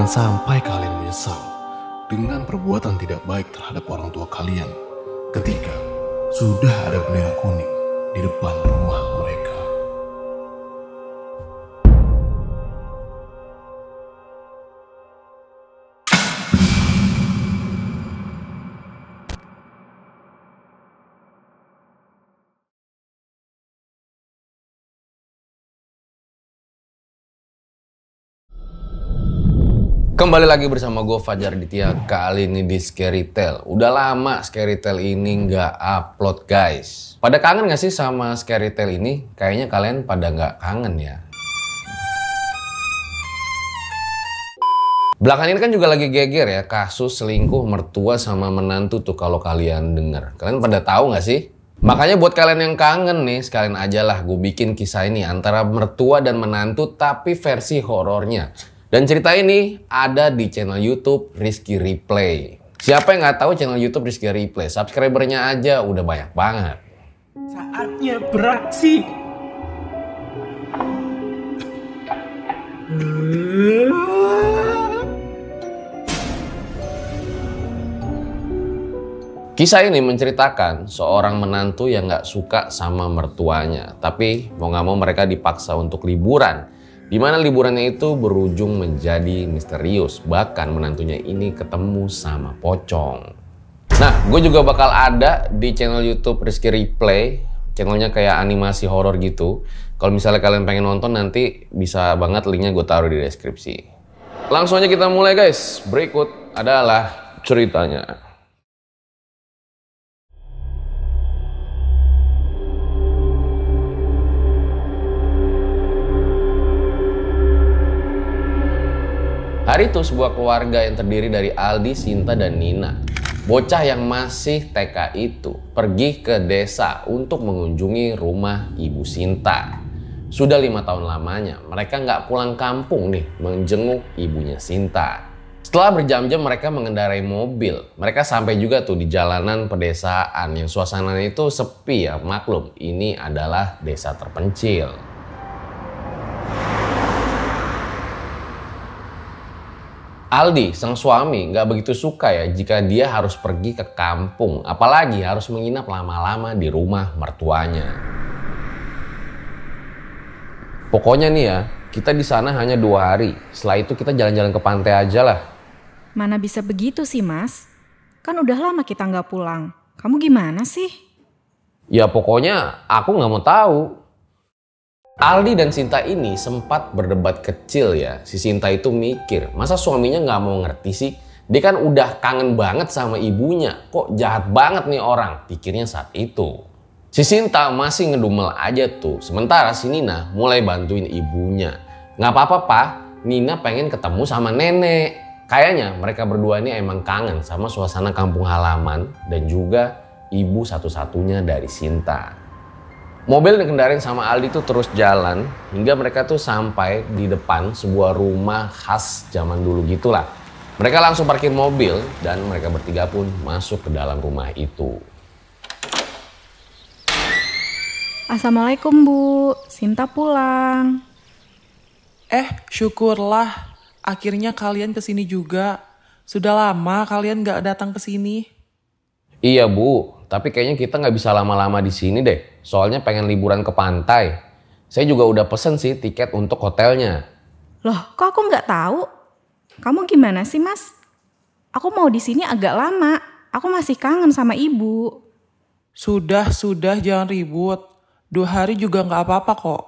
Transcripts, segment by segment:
Jangan sampai kalian menyesal dengan perbuatan tidak baik terhadap orang tua kalian ketika sudah ada bendera kuning di depan rumah mereka. Kembali lagi bersama gue Fajar Ditya, kali ini di Scary Tale. Udah lama Scary Tale ini nggak upload guys. Pada kangen gak sih sama Scary Tale ini? Kayaknya kalian pada nggak kangen ya. Belakangan ini kan juga lagi geger ya, kasus selingkuh mertua sama menantu tuh kalau kalian denger. Kalian pada tahu nggak sih? Makanya buat kalian yang kangen nih, sekalian aja lah gue bikin kisah ini antara mertua dan menantu tapi versi horornya. Dan cerita ini ada di channel YouTube Rizky Replay. Siapa yang nggak tahu channel YouTube Rizky Replay? Subscribernya aja udah banyak banget. Saatnya beraksi. Kisah ini menceritakan seorang menantu yang nggak suka sama mertuanya. Tapi mau nggak mau mereka dipaksa untuk liburan. Di mana liburannya itu berujung menjadi misterius. Bahkan menantunya ini ketemu sama pocong. Nah, gue juga bakal ada di channel YouTube Rizky Replay. Channelnya kayak animasi horor gitu. Kalau misalnya kalian pengen nonton nanti bisa banget linknya gue taruh di deskripsi. Langsung aja kita mulai guys. Berikut adalah ceritanya. Hari itu sebuah keluarga yang terdiri dari Aldi, Sinta, dan Nina. Bocah yang masih TK itu pergi ke desa untuk mengunjungi rumah Ibu Sinta. Sudah 5 tahun lamanya mereka nggak pulang kampung nih menjenguk ibunya Sinta. Setelah berjam-jam mereka mengendarai mobil. Mereka sampai juga tuh di jalanan pedesaan yang suasananya itu sepi ya. Maklum ini adalah desa terpencil. Aldi, sang suami, nggak begitu suka ya jika dia harus pergi ke kampung, apalagi harus menginap lama-lama di rumah mertuanya. Pokoknya nih ya, kita di sana hanya 2 hari. Setelah itu kita jalan-jalan ke pantai aja lah. Mana bisa begitu sih mas? Kan udah lama kita nggak pulang. Kamu gimana sih? Ya pokoknya aku nggak mau tahu. Aldi dan Sinta ini sempat berdebat kecil ya. Si Sinta itu mikir, masa suaminya nggak mau ngerti sih? Dia kan udah kangen banget sama ibunya. Kok jahat banget nih orang, pikirnya saat itu. Si Sinta masih ngedumel aja tuh. Sementara si Nina mulai bantuin ibunya. Nggak apa-apa pak, Nina pengen ketemu sama nenek. Kayaknya mereka berdua ini emang kangen sama suasana kampung halaman dan juga ibu satu-satunya dari Sinta. Mobil dikendarain sama Aldi tuh terus jalan hingga mereka tuh sampai di depan sebuah rumah khas zaman dulu gitulah. Mereka langsung parkir mobil dan mereka bertiga pun masuk ke dalam rumah itu. Assalamualaikum Bu, Sinta pulang. Syukurlah akhirnya kalian kesini juga. Sudah lama kalian gak datang kesini. Iya Bu, tapi kayaknya kita nggak bisa lama-lama di sini deh. Soalnya pengen liburan ke pantai. Saya juga udah pesen sih tiket untuk hotelnya. Loh, kok aku nggak tahu? Kamu gimana sih mas? Aku mau di sini agak lama. Aku masih kangen sama ibu. Sudah jangan ribut. 2 hari juga gak apa-apa kok.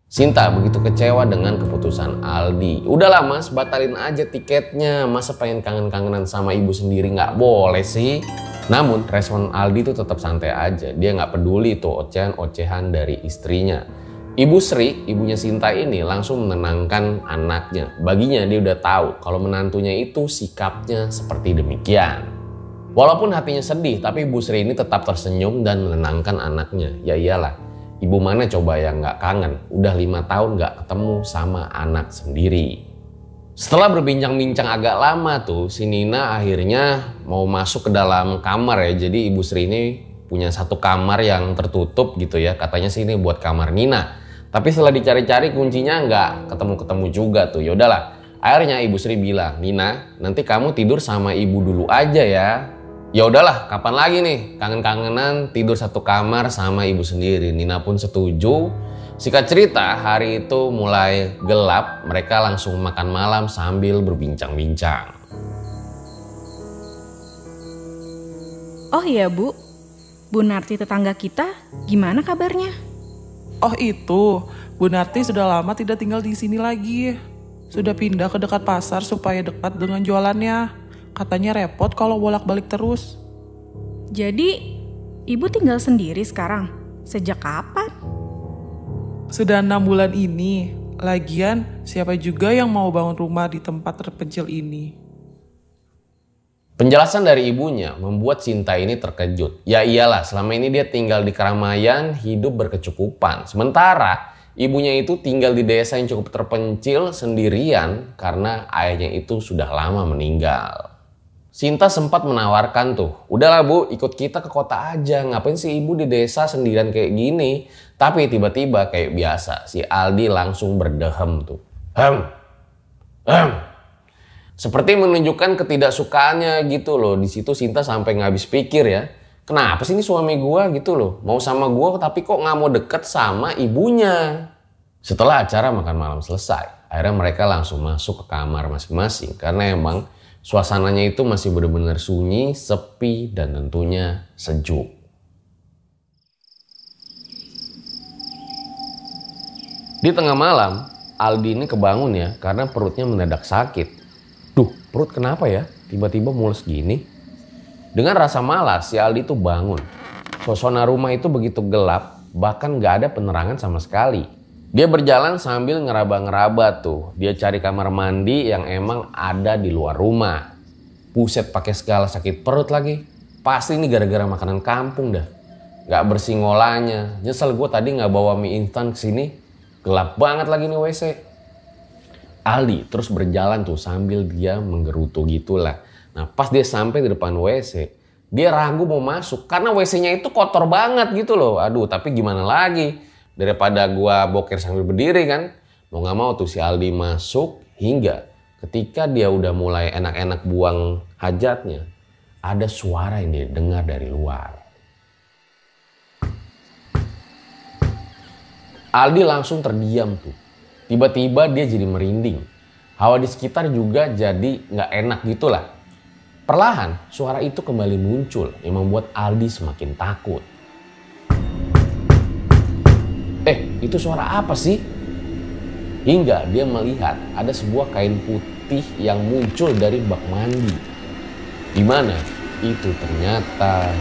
Sinta begitu kecewa dengan keputusan Aldi. Udahlah mas, batalin aja tiketnya. Masa pengen kangen-kangenan sama ibu sendiri nggak boleh sih? Namun respon Aldi tuh tetap santai aja. Dia nggak peduli tuh ocehan-ocehan dari istrinya. Ibu Sri, ibunya Sinta ini langsung menenangkan anaknya. Baginya dia udah tahu kalau menantunya itu sikapnya seperti demikian. Walaupun hatinya sedih, tapi Ibu Sri ini tetap tersenyum dan menenangkan anaknya. Ya iyalah, ibu mana coba yang nggak kangen. Udah 5 tahun nggak ketemu sama anak sendiri. Setelah berbincang-bincang agak lama tuh, si Nina akhirnya mau masuk ke dalam kamar ya. Jadi Ibu Sri ini punya satu kamar yang tertutup gitu ya. Katanya sih ini buat kamar Nina. Tapi setelah dicari-cari kuncinya nggak ketemu-ketemu juga tuh. Yaudahlah, Akhirnya Ibu Sri bilang, "Nina, nanti kamu tidur sama ibu dulu aja ya." Ya udahlah, kapan lagi nih kangen-kangenan tidur satu kamar sama ibu sendiri. Nina pun setuju. Singkat cerita, hari itu mulai gelap, mereka langsung makan malam sambil berbincang-bincang. Oh iya Bu Narti tetangga kita gimana kabarnya? Oh itu, Bu Narti sudah lama tidak tinggal di sini lagi. Sudah pindah ke dekat pasar supaya dekat dengan jualannya. Katanya repot kalau bolak-balik terus. Jadi Ibu tinggal sendiri sekarang? Sejak kapan? Sudah 6 bulan ini. Lagian siapa juga yang mau bangun rumah di tempat terpencil ini? Penjelasan dari ibunya membuat Sinta ini terkejut. Ya iyalah, selama ini dia tinggal di keramaian, hidup berkecukupan. Sementara ibunya itu tinggal di desa yang cukup terpencil sendirian karena ayahnya itu sudah lama meninggal. Sinta sempat menawarkan tuh, "Udahlah Bu, ikut kita ke kota aja. Ngapain sih ibu di desa sendirian kayak gini?" Tapi tiba-tiba kayak biasa, si Aldi langsung berdehem tuh. Seperti menunjukkan ketidaksukaannya gitu loh. Di situ Sinta sampai nggak habis pikir ya. Kenapa sih ini suami gua gitu loh. Mau sama gua tapi kok nggak mau deket sama ibunya. Setelah acara makan malam selesai, akhirnya mereka langsung masuk ke kamar masing-masing. Karena emang suasananya itu masih benar-benar sunyi, sepi, dan tentunya sejuk. Di tengah malam, Aldi ini kebangun ya karena perutnya mendadak sakit. Duh, perut kenapa ya? Tiba-tiba mules gini. Dengan rasa malas, si Aldi itu bangun. Suasana rumah itu begitu gelap, bahkan gak ada penerangan sama sekali. Dia berjalan sambil ngeraba-ngeraba tuh. Dia cari kamar mandi yang emang ada di luar rumah. Buset, pakai segala sakit perut lagi. Pasti ini gara-gara makanan kampung dah. Gak bersih ngolahnya. Nyesel gue tadi gak bawa mie instan kesini. Gelap banget lagi nih WC. Aldi terus berjalan tuh sambil dia menggerutu gitulah. Nah pas dia sampai di depan WC, dia ragu mau masuk karena WC-nya itu kotor banget gitu loh. Aduh, tapi gimana lagi? Daripada gua boker sambil berdiri kan. Mau gak mau tuh si Aldi masuk, hingga ketika dia udah mulai enak-enak buang hajatnya, ada suara yang dia dengar dari luar. Aldi langsung terdiam tuh. Tiba-tiba dia jadi merinding. Hawa di sekitar juga jadi gak enak gitulah. Perlahan suara itu kembali muncul yang membuat Aldi semakin takut. Itu suara apa sih? Hingga dia melihat ada sebuah kain putih yang muncul dari bak mandi. Di mana itu ternyata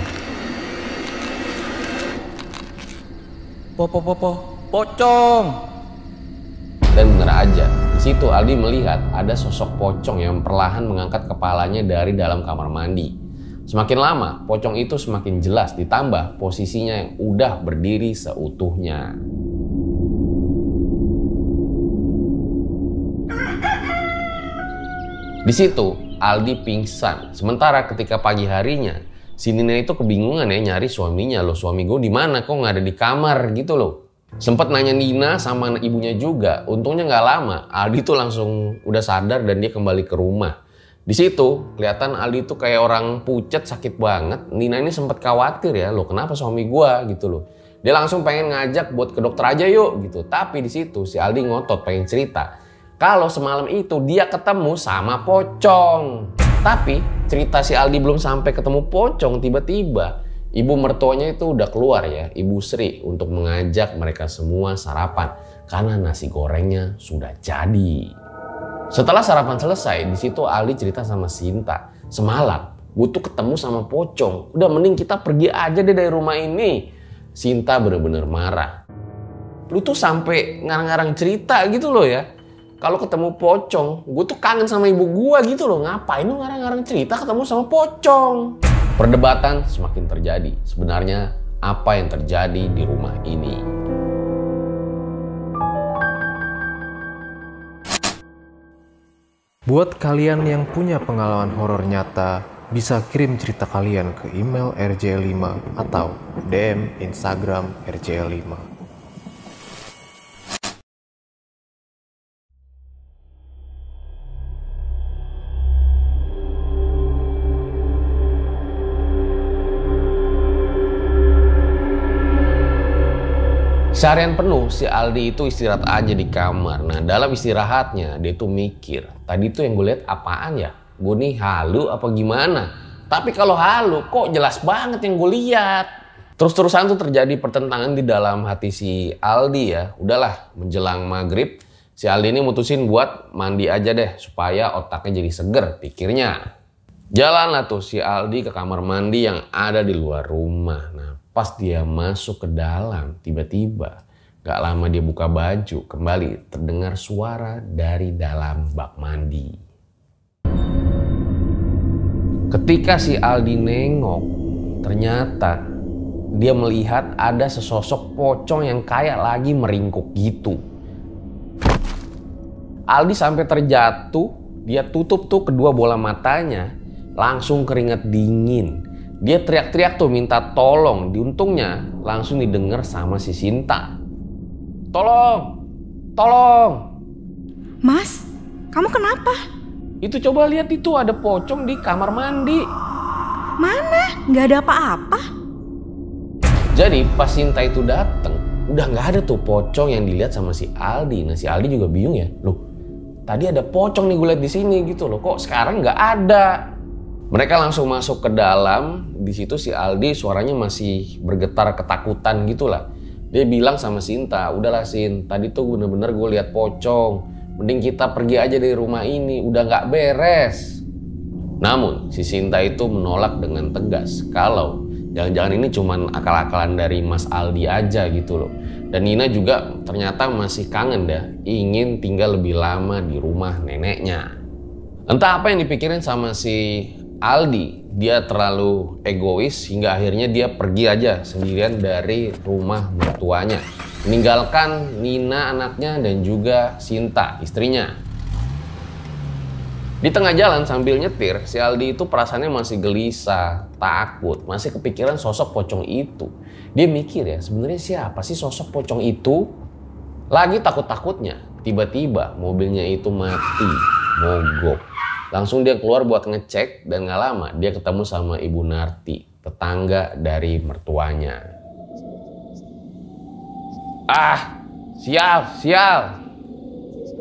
Pocong. Dan bener aja, di situ Aldi melihat ada sosok pocong yang perlahan mengangkat kepalanya dari dalam kamar mandi. Semakin lama, pocong itu semakin jelas ditambah posisinya yang udah berdiri seutuhnya. Di situ Aldi pingsan. Sementara ketika pagi harinya, si Nina itu kebingungan ya nyari suaminya. Loh, suami gue di mana? Kok nggak ada di kamar gitu loh. Sempat nanya Nina sama ibunya juga. Untungnya nggak lama, Aldi tuh langsung udah sadar dan dia kembali ke rumah. Di situ kelihatan Aldi tuh kayak orang pucat, sakit banget. Nina ini sempat khawatir ya, loh kenapa suami gua gitu loh. Dia langsung pengen ngajak buat ke dokter aja yuk gitu. Tapi di situ si Aldi ngotot pengen cerita kalau semalam itu dia ketemu sama pocong. Tapi cerita si Aldi belum sampai ketemu pocong, tiba-tiba ibu mertuanya itu udah keluar ya, Ibu Sri, untuk mengajak mereka semua sarapan karena nasi gorengnya sudah jadi. Setelah sarapan selesai, di situ Aldi cerita sama Sinta, "Semalam gue tuh ketemu sama pocong. Udah mending kita pergi aja deh dari rumah ini." Sinta bener-bener marah. "Lu tuh sampai ngarang-ngarang cerita gitu loh ya. Kalau ketemu pocong, gue tuh kangen sama ibu gue gitu loh. Ngapain lu ngarang-ngarang cerita ketemu sama pocong?" Perdebatan semakin terjadi. Sebenarnya apa yang terjadi di rumah ini? Buat kalian yang punya pengalaman horor nyata, bisa kirim cerita kalian ke email rjl5 atau DM Instagram rjl5. Seharian penuh si Aldi itu istirahat aja di kamar. Nah dalam istirahatnya dia tuh mikir, tadi tuh yang gue lihat apaan ya? Gue nih halu apa gimana? Tapi kalau halu kok jelas banget yang gue lihat. Terus-terusan tuh terjadi pertentangan di dalam hati si Aldi ya. Udahlah menjelang maghrib si Aldi ini mutusin buat mandi aja deh supaya otaknya jadi seger pikirnya. Jalanlah tuh si Aldi ke kamar mandi yang ada di luar rumah. Nah pas dia masuk ke dalam, tiba-tiba gak lama dia buka baju, kembali terdengar suara dari dalam bak mandi. Ketika si Aldi nengok, ternyata dia melihat ada sesosok pocong yang kayak lagi meringkuk gitu. Aldi sampai terjatuh, dia tutup tuh kedua bola matanya, langsung keringat dingin. Dia teriak-teriak tuh minta tolong. Diuntungnya langsung didengar sama si Sinta. Tolong! Tolong! Mas, kamu kenapa? Itu coba lihat itu ada pocong di kamar mandi. Mana? Nggak ada apa-apa. Jadi pas Sinta itu dateng, udah nggak ada tuh pocong yang dilihat sama si Aldi. Nah si Aldi juga bingung ya. Loh, tadi ada pocong nih gue lihat di sini gitu loh. Kok sekarang nggak ada? Mereka langsung masuk ke dalam. Di situ si Aldi suaranya masih bergetar ketakutan gitulah. Dia bilang sama Sinta, udahlah Sin, tadi tuh bener-bener gue lihat pocong. Mending kita pergi aja dari rumah ini, udah nggak beres. Namun si Sinta itu menolak dengan tegas kalau jangan-jangan ini cuman akal-akalan dari Mas Aldi aja gitu loh. Dan Nina juga ternyata masih kangen dah, ingin tinggal lebih lama di rumah neneknya. Entah apa yang dipikirin sama si Aldi, dia terlalu egois hingga akhirnya dia pergi aja sendirian dari rumah mertuanya, meninggalkan Nina anaknya dan juga Sinta istrinya. Di tengah jalan sambil nyetir, si Aldi itu perasaannya masih gelisah, takut, masih kepikiran sosok pocong itu. Dia mikir ya, sebenarnya siapa sih sosok pocong itu? Lagi takut-takutnya, tiba-tiba mobilnya itu mati, mogok. Langsung dia keluar buat ngecek dan gak lama dia ketemu sama Ibu Narti, tetangga dari mertuanya. Ah, sial.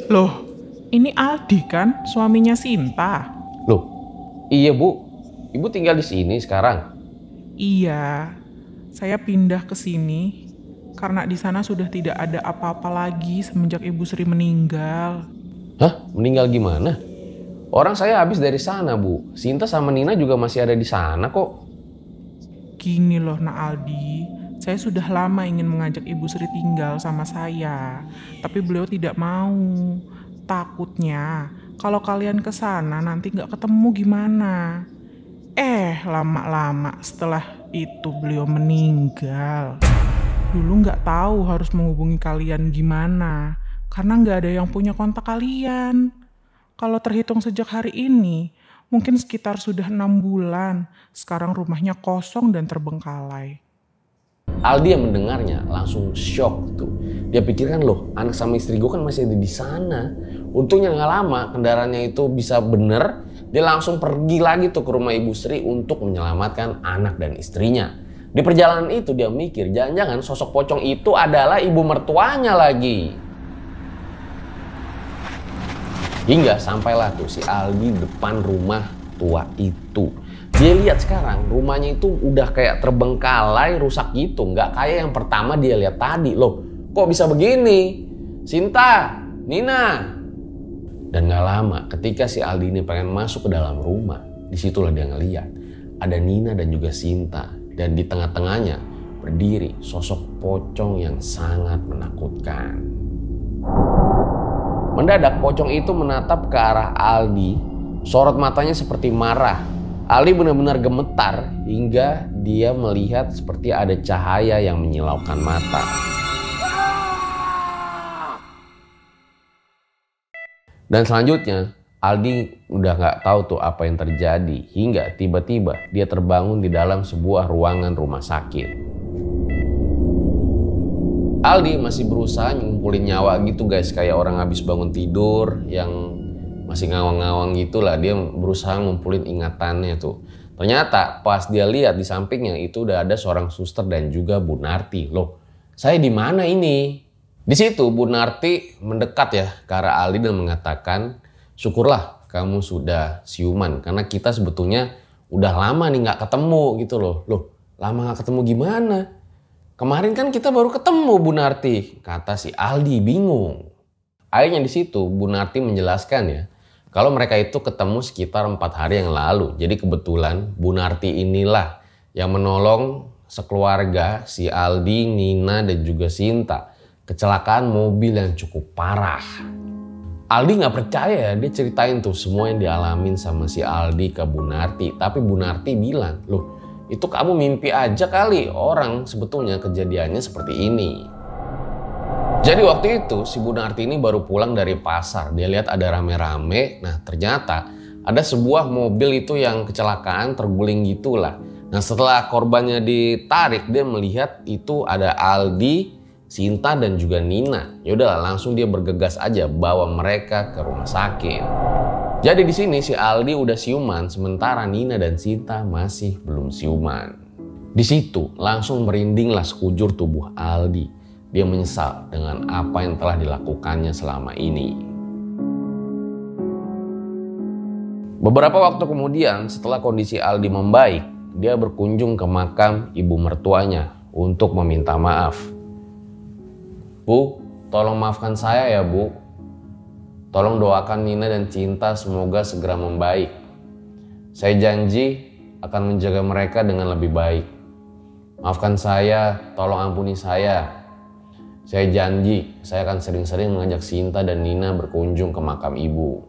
Loh, ini Aldi kan suaminya Sinta? Loh, iya Bu, Ibu tinggal di sini sekarang? Iya, saya pindah ke sini karena di sana sudah tidak ada apa-apa lagi semenjak Ibu Sri meninggal. Hah? Meninggal gimana? Orang saya habis dari sana Bu. Sinta sama Nina juga masih ada di sana kok. Gini loh Nak Aldi, saya sudah lama ingin mengajak Ibu Sri tinggal sama saya, tapi beliau tidak mau. Takutnya kalau kalian ke sana nanti nggak ketemu gimana. Lama-lama setelah itu beliau meninggal. Dulu nggak tahu harus menghubungi kalian gimana, karena nggak ada yang punya kontak kalian. Kalau terhitung sejak hari ini, mungkin sekitar sudah 6 bulan. Sekarang rumahnya kosong dan terbengkalai. Aldi yang mendengarnya langsung shock tuh. Dia pikirkan loh, anak sama istri gue kan masih ada di sana. Untungnya nggak lama kendaraannya itu bisa bener. Dia langsung pergi lagi tuh ke rumah Ibu Sri untuk menyelamatkan anak dan istrinya. Di perjalanan itu dia mikir, jangan-jangan sosok pocong itu adalah ibu mertuanya lagi. Hingga sampailah tuh si Aldi depan rumah tua itu. Dia lihat sekarang rumahnya itu udah kayak terbengkalai, rusak gitu. Nggak kayak yang pertama dia lihat tadi. Loh, kok bisa begini? Sinta, Nina. Dan nggak lama ketika si Aldi ini pengen masuk ke dalam rumah, disitulah dia ngeliat ada Nina dan juga Sinta. Dan di tengah-tengahnya berdiri sosok pocong yang sangat menakutkan. Mendadak pocong itu menatap ke arah Aldi, sorot matanya seperti marah. Aldi benar-benar gemetar hingga dia melihat seperti ada cahaya yang menyilaukan mata. Dan selanjutnya Aldi udah gak tahu tuh apa yang terjadi hingga tiba-tiba dia terbangun di dalam sebuah ruangan rumah sakit. Aldi masih berusaha ngumpulin nyawa gitu guys, kayak orang habis bangun tidur yang masih ngawang-ngawang gitu lah. Dia berusaha ngumpulin ingatannya tuh. Ternyata pas dia lihat di sampingnya itu udah ada seorang suster dan juga Bu Narti. Loh, Saya di mana ini? Di situ Bu Narti mendekat ya ke arah Aldi dan mengatakan, syukurlah kamu sudah siuman karena kita sebetulnya udah lama nih nggak ketemu gitu loh. Loh, lama nggak ketemu gimana? Kemarin kan kita baru ketemu Bu Narti, kata si Aldi bingung. Akhirnya di situ Bu Narti menjelaskan ya, kalau mereka itu ketemu sekitar 4 hari yang lalu. Jadi kebetulan Bu Narti inilah yang menolong sekeluarga si Aldi, Nina dan juga Sinta kecelakaan mobil yang cukup parah. Aldi nggak percaya ya, dia ceritain tuh semua yang dialamin sama si Aldi ke Bu Narti. Tapi Bu Narti bilang, loh itu kamu mimpi aja kali, orang sebetulnya kejadiannya seperti ini. Jadi waktu itu si Bu Narti ini baru pulang dari pasar, dia lihat ada rame-rame, nah ternyata ada sebuah mobil itu yang kecelakaan terguling gitulah. Nah setelah korbannya ditarik, dia melihat itu ada Aldi, Sinta dan juga Nina. Yaudah langsung dia bergegas aja bawa mereka ke rumah sakit. Jadi di sini si Aldi udah siuman, sementara Nina dan Sinta masih belum siuman. Di situ langsung merindinglah sekujur tubuh Aldi. Dia menyesal dengan apa yang telah dilakukannya selama ini. Beberapa waktu kemudian setelah kondisi Aldi membaik, dia berkunjung ke makam ibu mertuanya untuk meminta maaf. Bu, tolong maafkan saya ya Bu. Tolong doakan Nina dan Cinta semoga segera membaik. Saya janji akan menjaga mereka dengan lebih baik. Maafkan saya, tolong ampuni saya. Saya janji saya akan sering-sering mengajak Cinta dan Nina berkunjung ke makam ibu.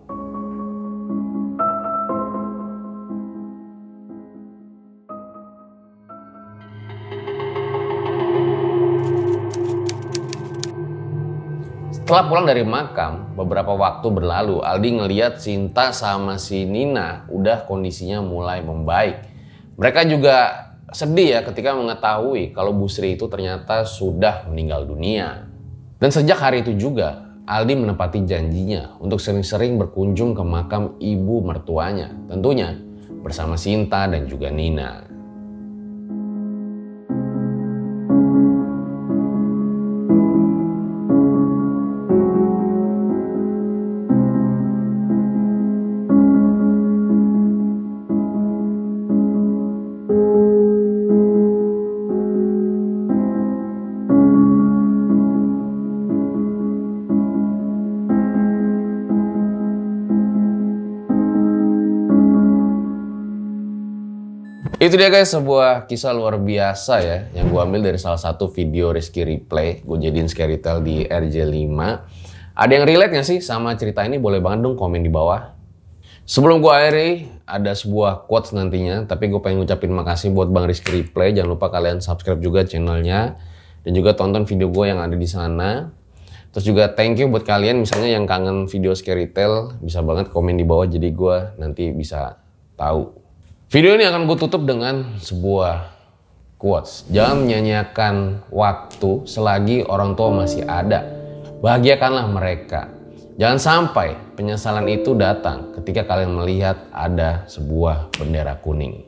Setelah pulang dari makam, beberapa waktu berlalu, Aldi ngeliat Sinta sama si Nina udah kondisinya mulai membaik. Mereka juga sedih ya ketika mengetahui kalau Bu Sri itu ternyata sudah meninggal dunia. Dan sejak hari itu juga, Aldi menepati janjinya untuk sering-sering berkunjung ke makam ibu mertuanya. Tentunya bersama Sinta dan juga Nina. Itu dia guys, sebuah kisah luar biasa ya yang gue ambil dari salah satu video Rizky Replay. Gue jadiin Scary Tale di RJ5. Ada yang relate gak sih sama cerita ini? Boleh banget dong komen di bawah. Sebelum gue akhiri, ada sebuah quotes nantinya. Tapi gue pengen ngucapin makasih buat Bang Rizky Replay. Jangan lupa kalian subscribe juga channelnya. Dan juga tonton video gue yang ada di sana. Terus juga thank you buat kalian misalnya yang kangen video Scary Tale. Bisa banget komen di bawah jadi gue nanti bisa tahu. Video ini akan gue tutup dengan sebuah quotes. Jangan menyanyiakan waktu selagi orang tua masih ada. Bahagiakanlah mereka. Jangan sampai penyesalan itu datang ketika kalian melihat ada sebuah bendera kuning.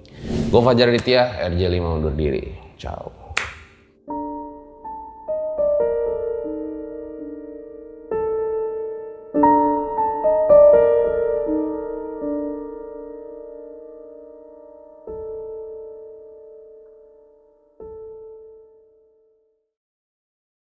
Gue Fajar Aditya, RJ5 undur diri. Ciao.